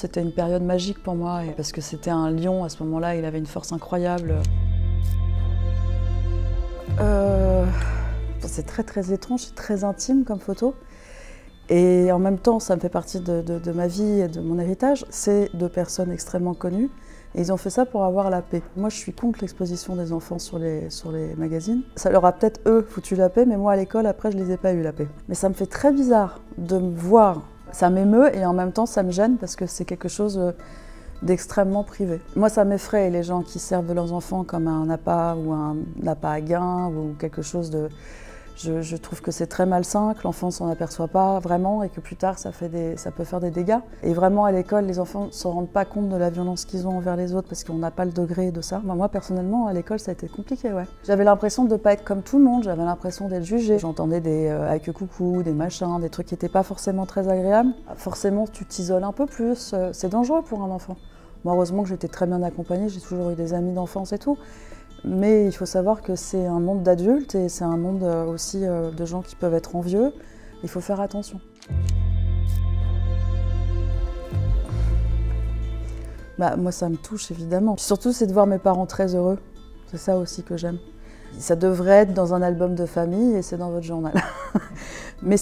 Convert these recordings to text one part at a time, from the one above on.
C'était une période magique pour moi, parce que c'était un lion à ce moment-là, il avait une force incroyable. C'est très étrange, c'est très intime comme photo. Et en même temps, ça me fait partie de ma vie et de mon héritage. C'est deux personnes extrêmement connues. Et ils ont fait ça pour avoir la paix. Moi, je suis contre l'exposition des enfants sur les magazines. Ça leur a peut-être, eux, foutu la paix, mais moi, à l'école, après, je les ai pas eu la paix. Mais ça me fait très bizarre de me voir. Ça m'émeut et en même temps, ça me gêne parce que c'est quelque chose d'extrêmement privé. Moi, ça m'effraie, les gens qui servent leurs enfants comme un appât ou un appât à gain ou quelque chose de... Je trouve que c'est très malsain, que l'enfant ne s'en aperçoit pas vraiment et que plus tard ça peut faire des dégâts. Et vraiment à l'école, les enfants ne se rendent pas compte de la violence qu'ils ont envers les autres parce qu'on n'a pas le degré de ça. Moi personnellement, à l'école, ça a été compliqué, ouais. J'avais l'impression de ne pas être comme tout le monde, j'avais l'impression d'être jugée. J'entendais des avec coucou, des machins, des trucs qui n'étaient pas forcément très agréables. Forcément, tu t'isoles un peu plus, c'est dangereux pour un enfant. Moi, heureusement que j'étais très bien accompagnée, j'ai toujours eu des amis d'enfance et tout. Mais il faut savoir que c'est un monde d'adultes et c'est un monde aussi de gens qui peuvent être envieux. Il faut faire attention. Moi, ça me touche évidemment. Surtout, c'est de voir mes parents très heureux. C'est ça aussi que j'aime. Ça devrait être dans un album de famille et c'est dans votre journal. Mais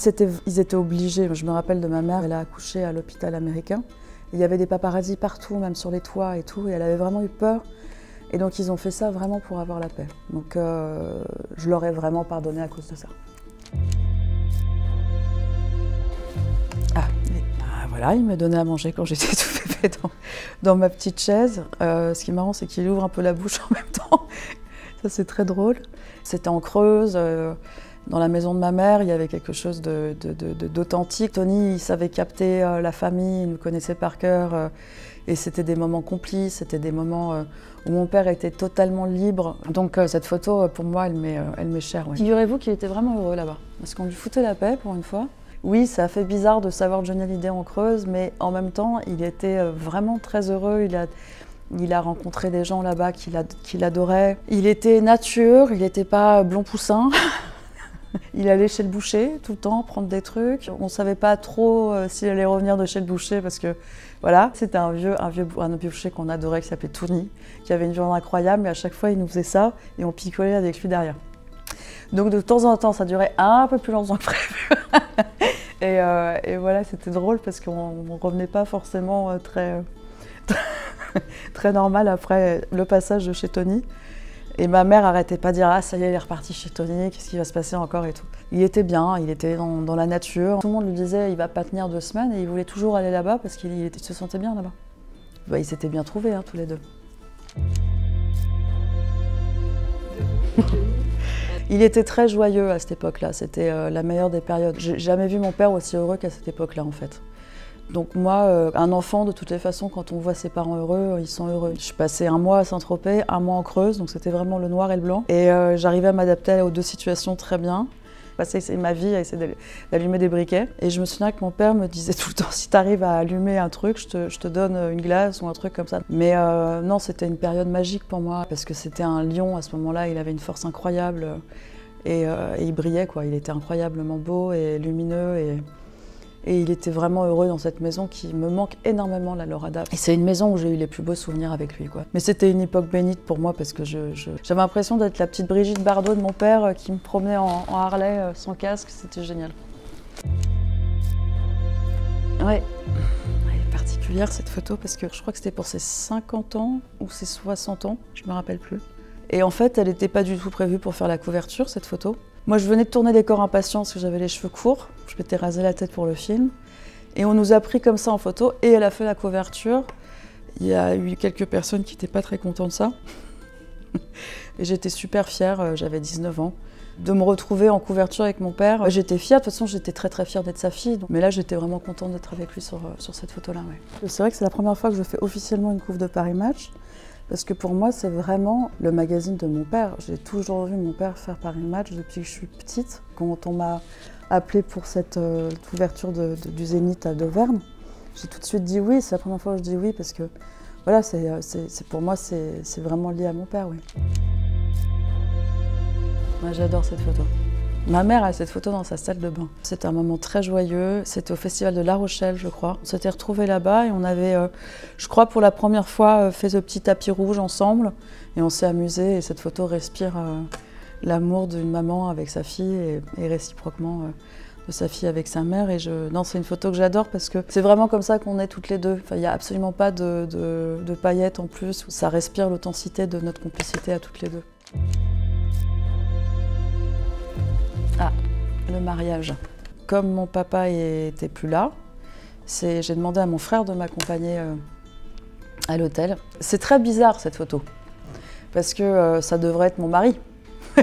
ils étaient obligés. Je me rappelle de ma mère, elle a accouché à l'hôpital américain. Il y avait des paparazzis partout, même sur les toits et tout, et elle avait vraiment eu peur. Et donc ils ont fait ça vraiment pour avoir la paix. Donc je leur ai vraiment pardonné à cause de ça. Voilà, il me donnait à manger quand j'étais tout bébé dans ma petite chaise. Ce qui est marrant, c'est qu'il ouvre un peu la bouche en même temps. Ça, c'est très drôle. C'était en Creuse, dans la maison de ma mère, il y avait quelque chose d'authentique. Tony, il savait capter la famille, il nous connaissait par cœur. Et c'était des moments complices, c'était des moments où mon père était totalement libre. Donc cette photo, pour moi, elle m'est chère. Ouais. Figurez-vous qu'il était vraiment heureux là-bas, parce qu'on lui foutait la paix pour une fois. Oui, ça a fait bizarre de savoir Johnny Hallyday en Creuse, mais en même temps, il était vraiment très heureux. Il a rencontré des gens là-bas qu'il adorait. Il était nature, il n'était pas blond poussin. Il allait chez le boucher tout le temps, prendre des trucs. On ne savait pas trop s'il allait revenir de chez le boucher parce que voilà, c'était un vieux boucher qu'on adorait qui s'appelait Tony, qui avait une viande incroyable, mais à chaque fois il nous faisait ça et on picolait avec lui derrière. Donc de temps en temps, ça durait un peu plus longtemps que prévu. et voilà, c'était drôle parce qu'on ne revenait pas forcément très normal après le passage de chez Tony. Et ma mère arrêtait pas de dire « Ah, ça y est, il est reparti chez Tony, qu'est-ce qui va se passer encore » et tout. Il était bien, il était dans la nature. Tout le monde lui disait « Il va pas tenir 2 semaines » et il voulait toujours aller là-bas parce qu'il se sentait bien là-bas. Ils s'étaient bien trouvés, hein, tous les deux. Il était très joyeux à cette époque-là, c'était la meilleure des périodes. J'ai jamais vu mon père aussi heureux qu'à cette époque-là, en fait. Donc moi, un enfant, de toutes les façons, quand on voit ses parents heureux, ils sont heureux. Je suis passée 1 mois à Saint-Tropez, 1 mois en Creuse, donc c'était vraiment le noir et le blanc. Et j'arrivais à m'adapter aux 2 situations très bien. Passer ma vie à essayer d'allumer des briquets. Et je me souviens que mon père me disait tout le temps, si tu arrives à allumer un truc, je te donne une glace ou un truc comme ça. Mais non, c'était une période magique pour moi, parce que c'était un lion à ce moment-là, il avait une force incroyable. Et il brillait, quoi. Il était incroyablement beau et lumineux. Et il était vraiment heureux dans cette maison qui me manque énormément, la Lorada. Et c'est une maison où j'ai eu les plus beaux souvenirs avec lui, quoi. Mais c'était une époque bénite pour moi parce que j'avais l'impression d'être la petite Brigitte Bardot de mon père qui me promenait en Harley sans casque, c'était génial. Ouais. Elle est particulière cette photo parce que je crois que c'était pour ses 50 ans ou ses 60 ans, je me rappelle plus. Et en fait, elle n'était pas du tout prévue pour faire la couverture, cette photo. Moi, je venais de tourner Les Corps Impatients parce que j'avais les cheveux courts. Je m'étais rasé la tête pour le film. Et on nous a pris comme ça en photo et elle a fait la couverture. Il y a eu quelques personnes qui n'étaient pas très contentes de ça. Et j'étais super fière, j'avais 19 ans, de me retrouver en couverture avec mon père. J'étais fière, de toute façon, j'étais très fière d'être sa fille. Mais là, j'étais vraiment contente d'être avec lui sur cette photo-là. Ouais. C'est vrai que c'est la première fois que je fais officiellement une couve de Paris Match. Parce que pour moi, c'est vraiment le magazine de mon père. J'ai toujours vu mon père faire Paris Match depuis que je suis petite. Quand on m'a appelée pour cette ouverture du Zénith à Dauvergne, j'ai tout de suite dit oui. C'est la première fois que je dis oui parce que voilà, pour moi, c'est vraiment lié à mon père, oui. Moi, j'adore cette photo. Ma mère a cette photo dans sa salle de bain. C'était un moment très joyeux, c'était au festival de La Rochelle, je crois. On s'était retrouvés là-bas et on avait, je crois pour la première fois, fait ce petit tapis rouge ensemble et on s'est amusés et cette photo respire l'amour d'une maman avec sa fille et réciproquement de sa fille avec sa mère. Et non, c'est une photo que j'adore parce que c'est vraiment comme ça qu'on est toutes les deux. Enfin, il n'y a absolument pas de paillettes en plus. Ça respire l'authenticité de notre complicité à toutes les deux. Ah, le mariage. Comme mon papa n'était plus là, j'ai demandé à mon frère de m'accompagner à l'hôtel. C'est très bizarre cette photo, parce que ça devrait être mon mari.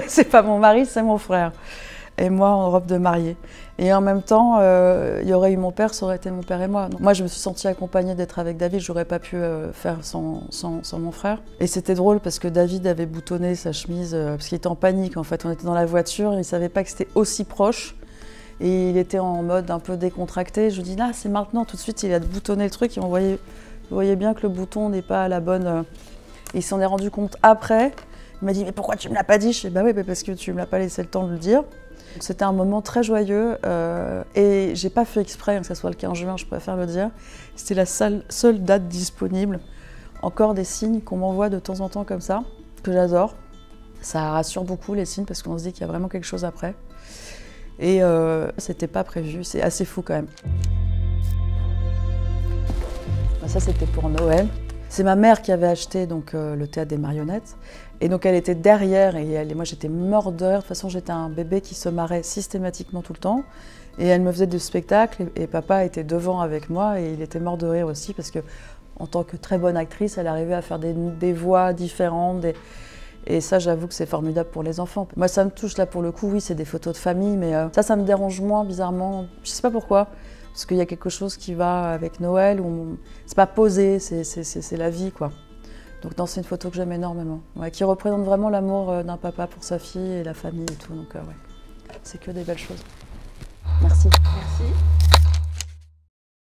C'est pas mon mari, c'est mon frère. Et moi en robe de mariée. Et en même temps, il y aurait eu mon père, ça aurait été mon père et moi. Donc, moi, je me suis sentie accompagnée d'être avec David, j'aurais pas pu faire sans mon frère. Et c'était drôle parce que David avait boutonné sa chemise, parce qu'il était en panique en fait. On était dans la voiture, il savait pas que c'était aussi proche. Et il était en mode un peu décontracté. Je lui dis, là, c'est maintenant, tout de suite, il a boutonné le truc et on voyait bien que le bouton n'est pas à la bonne. Et il s'en est rendu compte après. Il m'a dit, mais pourquoi tu me l'as pas dit? Je dis, bah oui, parce que tu me l'as pas laissé le temps de le dire. C'était un moment très joyeux et j'ai pas fait exprès que ce soit le 15 juin, je préfère le dire. C'était la seule date disponible. Encore des signes qu'on m'envoie de temps en temps comme ça, que j'adore. Ça rassure beaucoup les signes parce qu'on se dit qu'il y a vraiment quelque chose après. Et c'était pas prévu, c'est assez fou quand même. Ça c'était pour Noël. C'est ma mère qui avait acheté donc, le théâtre des marionnettes. Et donc elle était derrière et moi j'étais morte de rire. De toute façon j'étais un bébé qui se marrait systématiquement tout le temps. Et elle me faisait du spectacle et papa était devant avec moi et il était mort de rire aussi parce que en tant que très bonne actrice, elle arrivait à faire des voix différentes. Et ça j'avoue que c'est formidable pour les enfants. Moi ça me touche là pour le coup, oui c'est des photos de famille, mais ça me dérange moins bizarrement. Je sais pas pourquoi. Parce qu'il y a quelque chose qui va avec Noël, où c'est pas posé, c'est la vie, quoi. Donc c'est une photo que j'aime énormément, ouais, qui représente vraiment l'amour d'un papa pour sa fille et la famille et tout. Donc ouais, c'est que des belles choses. Merci. Merci.